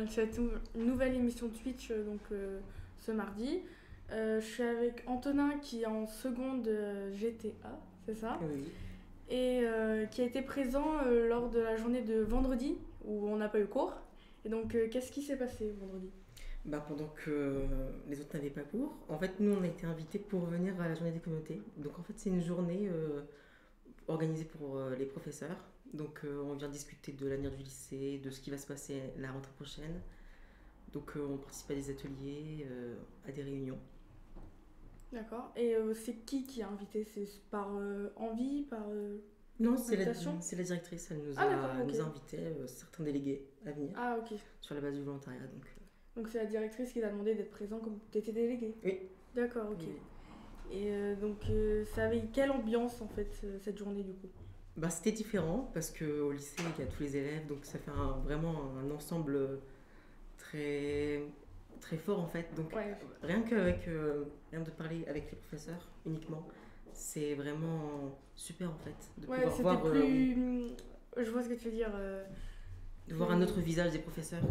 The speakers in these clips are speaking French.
Cette nouvelle émission Twitch ce mardi. Je suis avec Antonin qui est en seconde GTA, c'est ça? Oui. Et qui a été présent lors de la journée de vendredi où on n'a pas eu cours. Et donc qu'est-ce qui s'est passé vendredi? Pendant que les autres n'avaient pas cours, en fait, nous, on a été invités pour venir à la journée des communautés. Donc, en fait, c'est une journée organisée pour les professeurs. Donc, on vient discuter de l'avenir du lycée, de ce qui va se passer la rentrée prochaine. Donc, on participe à des ateliers, à des réunions. D'accord. Et c'est qui a invité? C'est par envie, par Non, invitation? c'est la directrice. Elle Ah d'accord, ok. nous a invité certains délégués à venir Ah ok. sur la base du volontariat. Donc c'est la directrice qui t'a demandé d'être présent comme t'étais délégué. Oui. D'accord, ok. Oui. Et ça avait quelle ambiance en fait cette journée du coup? C'était différent parce qu'au lycée, il y a tous les élèves, donc ça fait vraiment un ensemble très, très fort en fait. Donc Ouais. rien de parler avec les professeurs uniquement, c'est vraiment super en fait de Ouais, pouvoir c'était voir, plus. Je vois ce que tu veux dire. de voir un autre visage des professeurs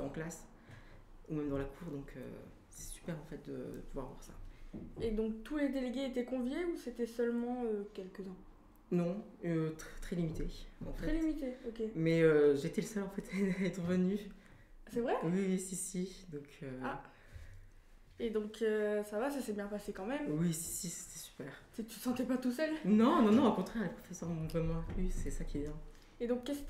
en classe ou même dans la cour. Donc c'est super en fait de pouvoir voir ça. Et donc tous les délégués étaient conviés ou c'était seulement quelques-uns? Non, très limité en Très fait. limité, ok. Mais j'étais le seul en fait à être venu. C'est vrai? Oui, oui, si. Donc, Ah. Et donc ça va, ça s'est bien passé quand même? oui, si, c'était super. Tu te sentais pas tout seul? Non, au contraire, les professeurs m'ont vraiment inclus, c'est ça qui est bien. Et donc qu'est-ce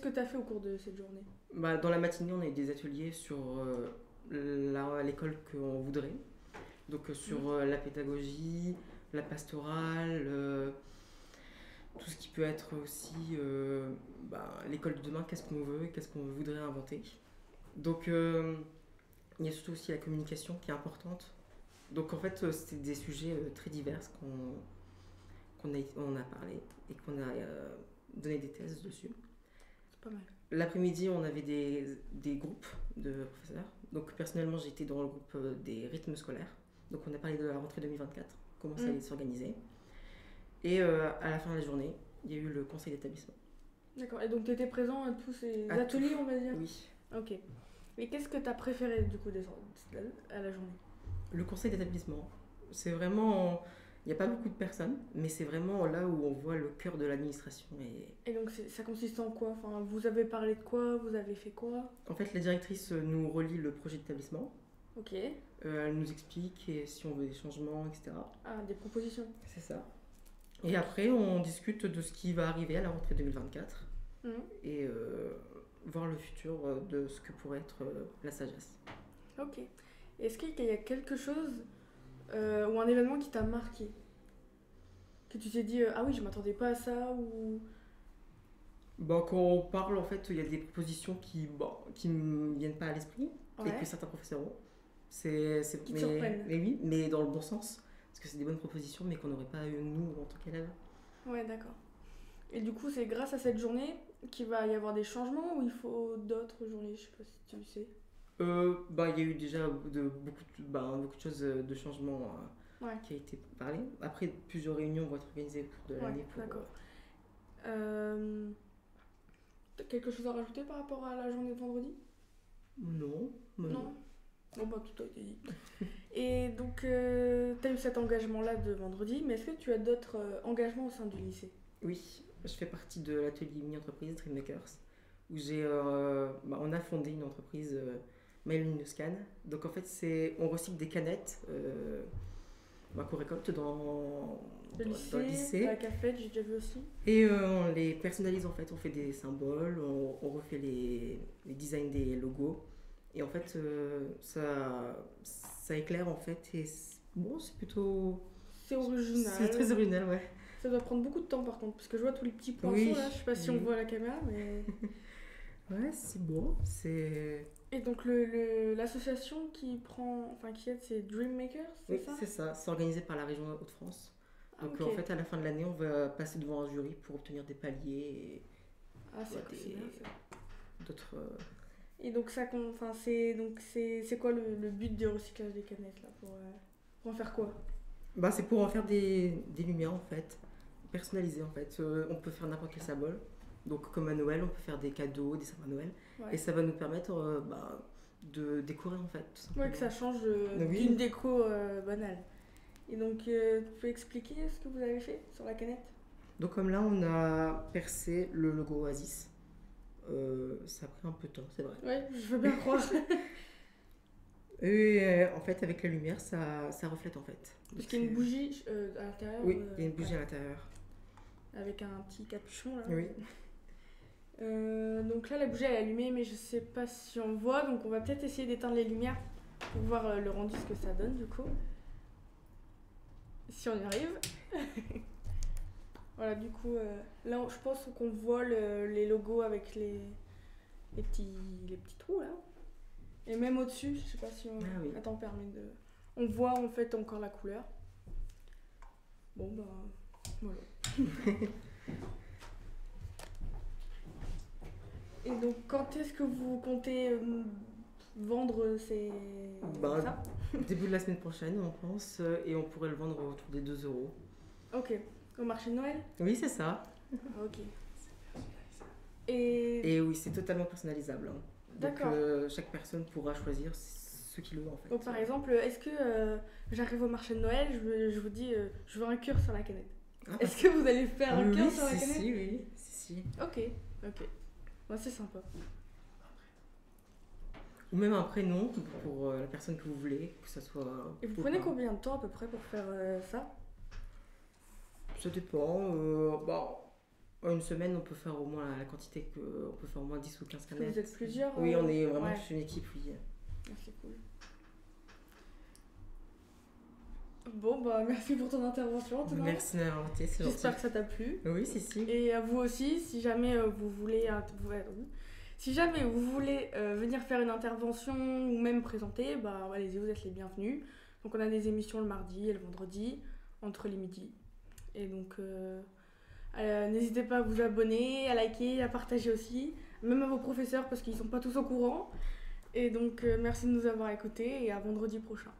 que t'as fait au cours de cette journée? Dans la matinée, on a eu des ateliers sur l'école qu'on voudrait. Donc, sur la pédagogie, la pastorale, tout ce qui peut être aussi l'école de demain, qu'est-ce qu'on veut, qu'est-ce qu'on voudrait inventer. Donc, il y a surtout aussi la communication qui est importante. Donc en fait, c'était des sujets très divers on a parlé et qu'on a donné des thèses dessus. C'est pas mal. L'après-midi, on avait des groupes de professeurs. Donc personnellement, j'ai été dans le groupe des rythmes scolaires. Donc on a parlé de la rentrée 2024, comment ça allait s'organiser. Et à la fin de la journée, il y a eu le conseil d'établissement. D'accord. Et donc t'étais présent à tous ces À ateliers, tout. on va dire? Oui. Ok. Et qu'est-ce que t'as préféré du coup à la journée? Le conseil d'établissement, c'est vraiment. Il n'y a pas beaucoup de personnes, mais c'est vraiment là où on voit le cœur de l'administration. Et donc ça consiste en quoi? Enfin, vous avez parlé de quoi? Vous avez fait quoi? En fait, la directrice nous relie le projet d'établissement. Ok. Elle nous explique si on veut des changements, etc. Ah, des propositions. C'est ça. Et après, on discute de ce qui va arriver à la rentrée 2024 et voir le futur de ce que pourrait être la sagesse. Ok. Est-ce qu'il y a quelque chose ou un événement qui t'a marqué? Que tu t'es dit, ah oui, je m'attendais pas à ça ou... Quand on parle, en fait, il y a des propositions qui ne viennent pas à l'esprit et Ouais. que certains professeurs ont. Qui te surprennent. Mais oui, mais dans le bon sens. Parce que c'est des bonnes propositions, mais qu'on n'aurait pas eu nous en tant qu'élèves. Ouais, d'accord. Et du coup, c'est grâce à cette journée qu'il va y avoir des changements ou il faut d'autres journées? Je sais pas si tu le sais. Il y a eu déjà beaucoup de choses de changement Ouais. qui a été parlé. Après, plusieurs réunions vont être organisées au cours de Ouais, l'année pour. d'accord. T'as quelque chose à rajouter par rapport à la journée de vendredi? Non. Non. Bon, bah, tout a été dit. Et donc, t'as eu cet engagement-là de vendredi, mais est-ce que tu as d'autres engagements au sein du lycée? Oui, je fais partie de l'atelier mini-entreprise Dreammakers, où on a fondé une entreprise Mail Scan. Donc en fait, on recycle des canettes qu'on récolte Le dans le lycée, lycée. la cafette, j'ai déjà vu aussi. Et on les personnalise en fait, on fait des symboles, on refait les designs des logos. Et en fait, ça éclaire en fait. Et c'est plutôt. C'est original. C'est très original, ouais. Ça doit prendre beaucoup de temps par contre, parce que je vois tous les petits poinçons Oui, là, je sais pas si on oui. voit à la caméra, mais... Ouais, c'est beau, c'est. Et donc l'association qui aide, c'est Dreammakers, c'est Oui, ça? c'est ça, c'est organisé par la région Hauts-de-France. Ah, Donc ok. en fait, à la fin de l'année, on va passer devant un jury pour obtenir des paliers Ah, c'est et bien ça. d'autres. Et donc c'est quoi le but du recyclage des canettes là pour en faire quoi? C'est pour en faire des lumières en fait, personnalisées en fait. On peut faire n'importe quel symbole Donc comme à Noël, on peut faire des cadeaux, des sapins à Noël. Ouais. Et ça va nous permettre de décorer en fait, tout simplement. Ouais, que ça change Oui. d'une déco banale. Et donc, tu peux expliquer ce que vous avez fait sur la canette? Donc comme là, on a percé le logo Oasis. Ça a pris un peu de temps, c'est vrai. Ouais, je veux bien croire. Et en fait, avec la lumière, ça reflète en fait. Parce qu'il y a une bougie à l'intérieur. Oui, il y a une bougie ouais, à l'intérieur. avec un petit capuchon là. Oui. Donc là, la bougie elle est allumée, mais je sais pas si on voit. Donc on va peut-être essayer d'éteindre les lumières pour voir le rendu, ce que ça donne du coup. Si on y arrive. Voilà, du coup, là je pense qu'on voit les logos avec les petits trous là. Et même au-dessus, je sais pas si on. Ah oui. Attends, permet de. On voit en fait encore la couleur. Bon bah voilà. Et donc quand est-ce que vous comptez vendre ça? Début de la semaine prochaine, on pense, et on pourrait le vendre autour des 2 euros. Ok. Au marché de Noël? Oui, c'est ça. Ok. Et Et oui, c'est totalement personnalisable. Hein. Donc d'accord. chaque personne pourra choisir ce qu'il veut en fait. Donc par exemple, est-ce que j'arrive au marché de Noël, je vous dis je veux un cœur sur la canette. Ah, Est-ce que vous allez faire un oui, cœur sur la si, canette? si, oui, si. Ok, ok. Ouais, c'est sympa. Ou même un prénom pour la personne que vous voulez, que ça soit. Et vous ou prenez pas. combien de temps à peu près pour faire ça? Ça dépend. En une semaine, on peut faire au moins la quantité que. On peut faire au moins 10 ou 15 Parce que canettes. vous êtes plusieurs? Oui, on est vraiment ouais. toute une équipe, oui. Ah, c'est cool. Bon, bah merci pour ton intervention en tout cas. Merci de m'avoir invité, c'est gentil. J'espère que ça t'a plu. Oui, si. Et à vous aussi, si jamais vous voulez venir faire une intervention ou même présenter, bah allez-y, vous êtes les bienvenus. Donc on a des émissions le mardi et le vendredi entre les midis. Et donc n'hésitez pas à vous abonner, à liker, à partager aussi, même à vos professeurs parce qu'ils sont pas tous au courant. Et donc merci de nous avoir écoutés et à vendredi prochain.